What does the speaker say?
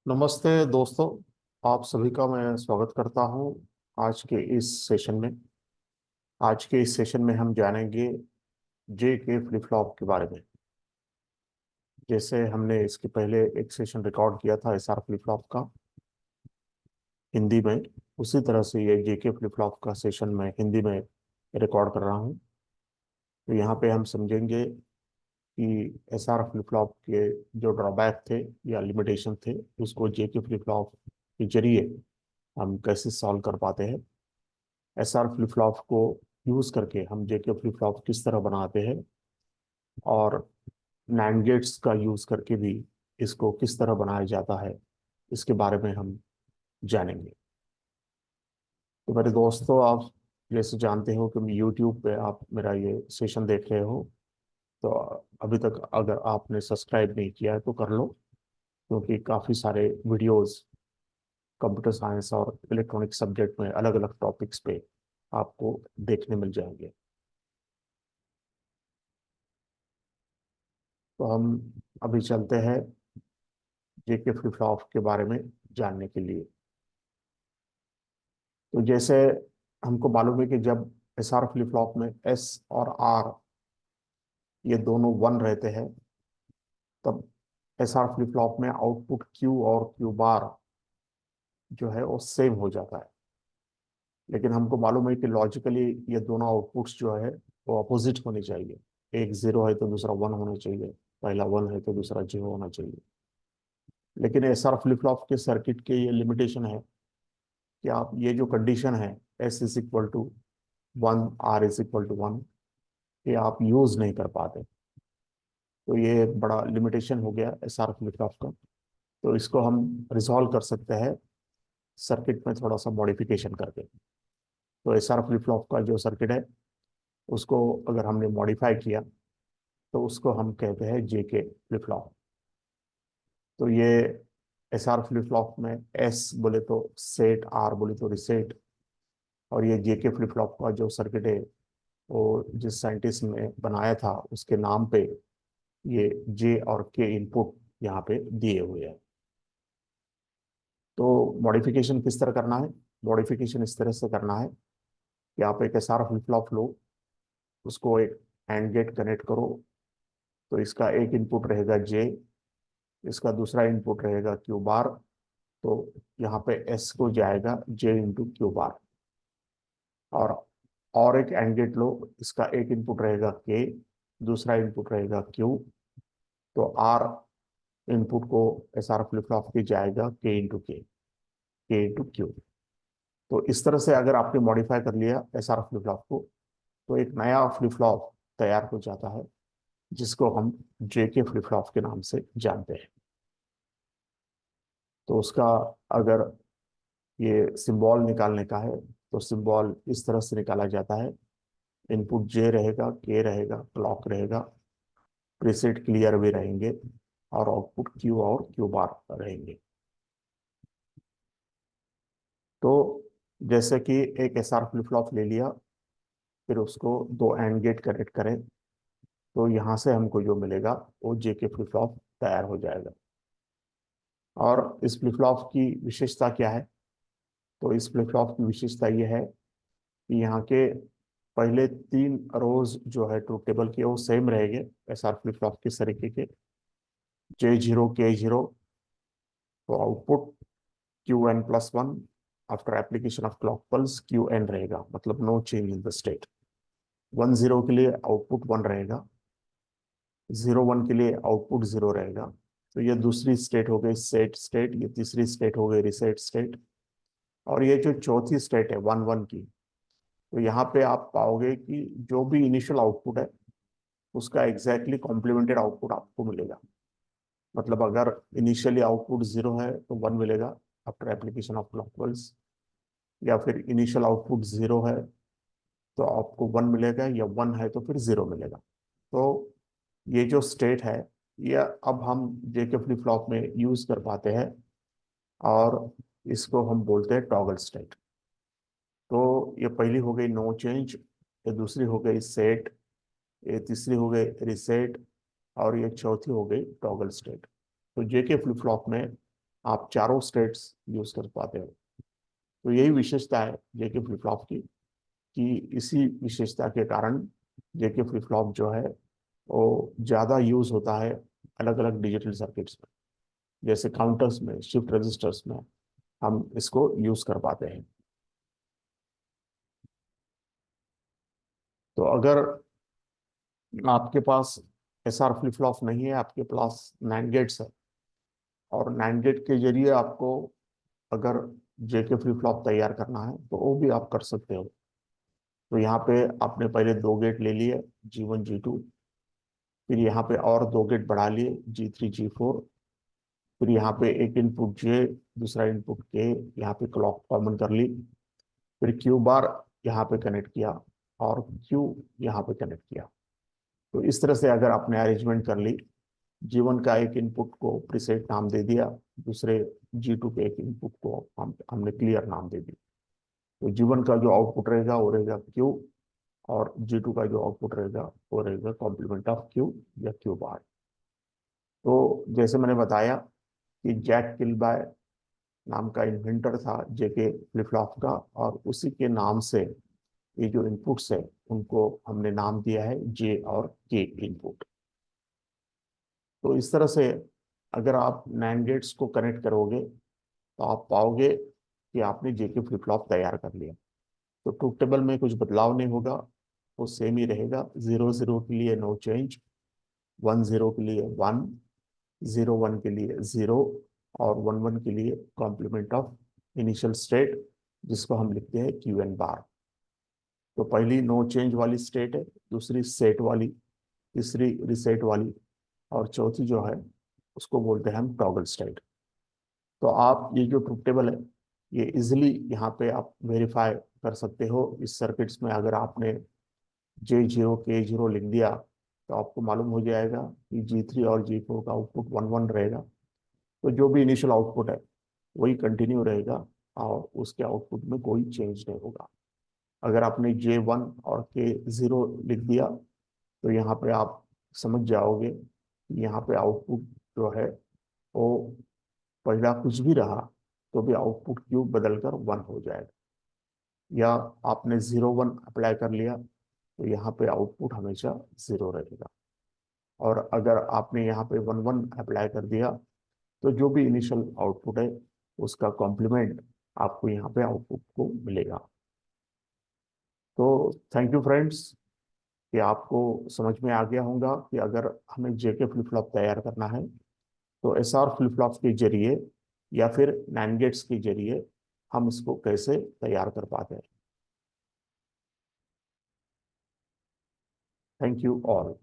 नमस्ते दोस्तों। आप सभी का मैं स्वागत करता हूं आज के इस सेशन में। आज के इस सेशन में हम जानेंगे जे के फ्लिप फ्लॉप के बारे में। जैसे हमने इसके पहले एक सेशन रिकॉर्ड किया था एसआर फ्लिप फ्लॉप का हिंदी में, उसी तरह से ये जे के फ्लिप फ्लॉप का सेशन मैं हिंदी में रिकॉर्ड कर रहा हूं। तो यहाँ पे हम समझेंगे कि एसआर फ्लिप फ्लॉप के जो ड्रॉबैक थे या लिमिटेशन थे, उसको जे के फ्लिप फ्लॉप के जरिए हम कैसे सॉल्व कर पाते हैं। एसआर फ्लिप फ्लॉप को यूज करके हम जेके फ्लिप फ्लॉप किस तरह बनाते हैं, और नैंड गेट्स का यूज करके भी इसको किस तरह बनाया जाता है, इसके बारे में हम जानेंगे। तो मेरे दोस्तों, आप जैसे जानते हो कि यूट्यूब पे आप मेरा ये सेशन देख रहे हो, तो अभी तक अगर आपने सब्सक्राइब नहीं किया है तो कर लो, क्योंकि काफ़ी सारे वीडियोस कंप्यूटर साइंस और इलेक्ट्रॉनिक सब्जेक्ट में अलग अलग टॉपिक्स पे आपको देखने मिल जाएंगे। तो हम अभी चलते हैं जेके फ्लिप फ्लॉप के बारे में जानने के लिए। तो जैसे हमको मालूम है कि जब एसआर फ्लिप फ्लॉप में एस और आर ये दोनों वन रहते हैं, तब एसआर फ्लिप फ्लॉप में आउटपुट क्यू और क्यू बार जो है वो सेम हो जाता है। लेकिन हमको मालूम है कि लॉजिकली ये दोनों आउटपुट्स जो है वो अपोजिट होने चाहिए। एक जीरो है तो दूसरा वन होना चाहिए, पहला वन है तो दूसरा जीरो होना चाहिए। लेकिन एसआर फ्लिप फ्लॉप के सर्किट के ये लिमिटेशन है कि आप ये जो कंडीशन है, S is equal to one, R is equal to one, ये आप यूज नहीं कर पाते। तो ये एक बड़ा लिमिटेशन हो गया एस आर फ्लिप फ्लॉप का। तो इसको हम रिजॉल्व कर सकते हैं सर्किट में थोड़ा सा मॉडिफिकेशन करके। तो एस आर फ्लिप फ्लॉप का जो सर्किट है, उसको अगर हमने मॉडिफाई किया तो उसको हम कहते हैं जे के फ्लिप फ्लॉप। तो ये एस आर फ्लिप फ्लॉप में एस बोले तो सेट, आर बोले तो रिसेट, और ये जे के फ्लिप फ्लॉप का जो सर्किट है वो जिस साइंटिस्ट ने बनाया था उसके नाम पे ये जे और के इनपुट यहाँ पे दिए हुए हैं। तो मॉडिफिकेशन किस तरह करना है? मॉडिफिकेशन इस तरह से करना है कि आप एक एसआर फ्लिप फ्लॉप लो, उसको एक एंड गेट कनेक्ट करो। तो इसका एक इनपुट रहेगा जे, इसका दूसरा इनपुट रहेगा क्यू बार। तो यहाँ पे एस को जाएगा जे इंटू क्यू बार। और एक एंड गेट लो, इसका एक इनपुट रहेगा के, दूसरा इनपुट रहेगा क्यू। तो आर इनपुट को एस आर फ्लिप फ्लॉप की जाएगा के इंटू क्यू। तो इस तरह से अगर आपने मॉडिफाई कर लिया एस आर फ्लिप फ्लॉप को, तो एक नया फ्लिप फ्लॉप तैयार हो जाता है, जिसको हम जे के फ्लिप फ्लॉप के नाम से जानते हैं। तो उसका अगर ये सिंबल निकालने का है, तो सिंबल इस तरह से निकाला जाता है। इनपुट जे रहेगा, के रहेगा, क्लॉक रहेगा, प्रीसेट क्लियर भी रहेंगे, और आउटपुट क्यू और क्यू बार रहेंगे। तो जैसे कि एक एस आर फ्लिप फ्लॉप ले लिया, फिर उसको दो एंड गेट कनेक्ट करें, तो यहाँ से हमको जो मिलेगा वो जे के फ्लिप फ्लॉप तैयार हो जाएगा। और इस फ्लिप फ्लॉप की विशेषता क्या है? तो इस फ्लिप फ्लॉप की विशेषता ये है कि यहाँ के पहले तीन रोज जो है ट्रूथ टेबल के वो सेम रहेंगे एस आर फ्लिप फ्लॉप के तरीके के, जे जीरो के जीरो। तो output Q N plus one, after application of clock pulse Q N रहेगा, मतलब no change in the state. One zero के लिए आउटपुट वन रहेगा, जीरो वन के लिए आउटपुट जीरो रहेगा। तो ये दूसरी स्टेट हो गई सेट स्टेट, ये तीसरी स्टेट हो गई रिसेट स्टेट, और ये जो चौथी स्टेट है वन वन की, तो यहाँ पे आप पाओगे कि जो भी इनिशियल आउटपुट है उसका एग्जैक्टली कॉम्प्लीमेंटेड आउटपुट आपको मिलेगा। मतलब अगर इनिशियली आउटपुट जीरो है तो वन मिलेगा after application of clock pulse, या फिर इनिशियल आउटपुट जीरो है तो आपको वन मिलेगा, या वन है तो फिर जीरो मिलेगा। तो ये जो स्टेट है, ये अब हम जेके फ्लिप फ्लॉप में यूज कर पाते हैं, और इसको हम बोलते हैं टॉगल स्टेट। तो ये पहली हो गई नो चेंज, ये दूसरी हो गई सेट, ये तीसरी हो गई रिसेट, और ये चौथी हो गई टॉगल स्टेट। तो जेके फ्लिप फ्लॉप में आप चारों स्टेट्स यूज कर पाते हो। तो यही विशेषता है जेके फ्लिप फ्लॉप की, कि इसी विशेषता के कारण जेके फ्लिप फ्लॉप जो है वो ज़्यादा यूज होता है अलग अलग डिजिटल सर्किट्स में, जैसे काउंटर्स में, शिफ्ट रजिस्टर्स में हम इसको यूज कर पाते हैं। तो अगर आपके पास एसआर फ्लिप फ्लॉप नहीं है, आपके पास नैंड गेट्स है, और नैंड गेट के जरिए आपको अगर जेके फ्लिप फ्लॉप तैयार करना है तो वो भी आप कर सकते हो। तो यहाँ पे आपने पहले दो गेट ले लिए, G1 G2, फिर यहाँ पे और दो गेट बढ़ा लिए, G3 G4, फिर यहाँ पे एक इनपुट जे, दूसरा इनपुट के, यहाँ पे क्लॉक कॉमन कर ली, फिर क्यू बार यहाँ पे कनेक्ट किया, और क्यू यहाँ पे कनेक्ट किया। तो इस तरह से अगर आपने अरेंजमेंट कर ली, G1 का एक इनपुट को प्रीसेट नाम दे दिया, दूसरे G2 के एक इनपुट को हमने क्लियर नाम दे दी। तो G1 का जो आउटपुट रहेगा वो रहेगा क्यू, और G2 का जो आउटपुट रहेगा वो रहेगा कॉम्प्लीमेंट ऑफ क्यू या क्यू बार। तो जैसे मैंने बताया कि जैक किलबाय नाम का इन्वेंटर था जेके फ्लिप फ्लॉप का, और उसी के नाम से ये जो इनपुट्स है उनको हमने नाम दिया है जे और के इनपुट। तो इस तरह से अगर आप नैंड गेट्स को कनेक्ट करोगे तो आप पाओगे कि आपने जेके फ्लिप फ्लॉप तैयार कर लिया। तो ट्रूथ टेबल में कुछ बदलाव नहीं होगा, वो सेम ही रहेगा। 0 0 के लिए नो चेंज, 1 0 के लिए 1, 0 1 के लिए 0, और 1 1 के लिए कॉम्प्लीमेंट ऑफ इनिशियल स्टेट, जिसको हम लिखते हैं क्यू एन बार। तो पहली नो चेंज वाली स्टेट है, दूसरी सेट वाली, तीसरी रिसेट वाली, और चौथी जो है उसको बोलते हैं हम टॉगल स्टेट। तो आप ये जो ट्रूथ टेबल है ये इजिली यहाँ पे आप वेरीफाई कर सकते हो। इस सर्किट्स में अगर आपने J0 K0 लिख दिया तो आपको मालूम हो जाएगा कि G3 और G4 का आउटपुट 1 1 रहेगा। तो जो भी इनिशियल आउटपुट है वही कंटिन्यू रहेगा, और उसके आउटपुट में कोई चेंज नहीं होगा। अगर आपने J1 और K0 लिख दिया तो यहाँ पे आप समझ जाओगे कि यहाँ पे आउटपुट जो है वो पहला कुछ भी रहा तो भी आउटपुट क्यूब बदलकर 1 हो जाएगा। या आपने 0 1 अप्लाई कर लिया तो यहाँ पे आउटपुट हमेशा 0 रहेगा। और अगर आपने यहाँ पे 1 1 अप्लाई कर दिया तो जो भी इनिशियल आउटपुट है उसका कॉम्प्लीमेंट आपको यहाँ पे आउटपुट को मिलेगा। तो थैंक यू फ्रेंड्स, कि आपको समझ में आ गया होगा कि अगर हमें जेके फ्लिप फ्लॉप तैयार करना है तो एसआर फ्लिप फ्लॉप के जरिए या फिर नैंड गेट्स के जरिए हम इसको कैसे तैयार कर पाते हैं। Thank you all.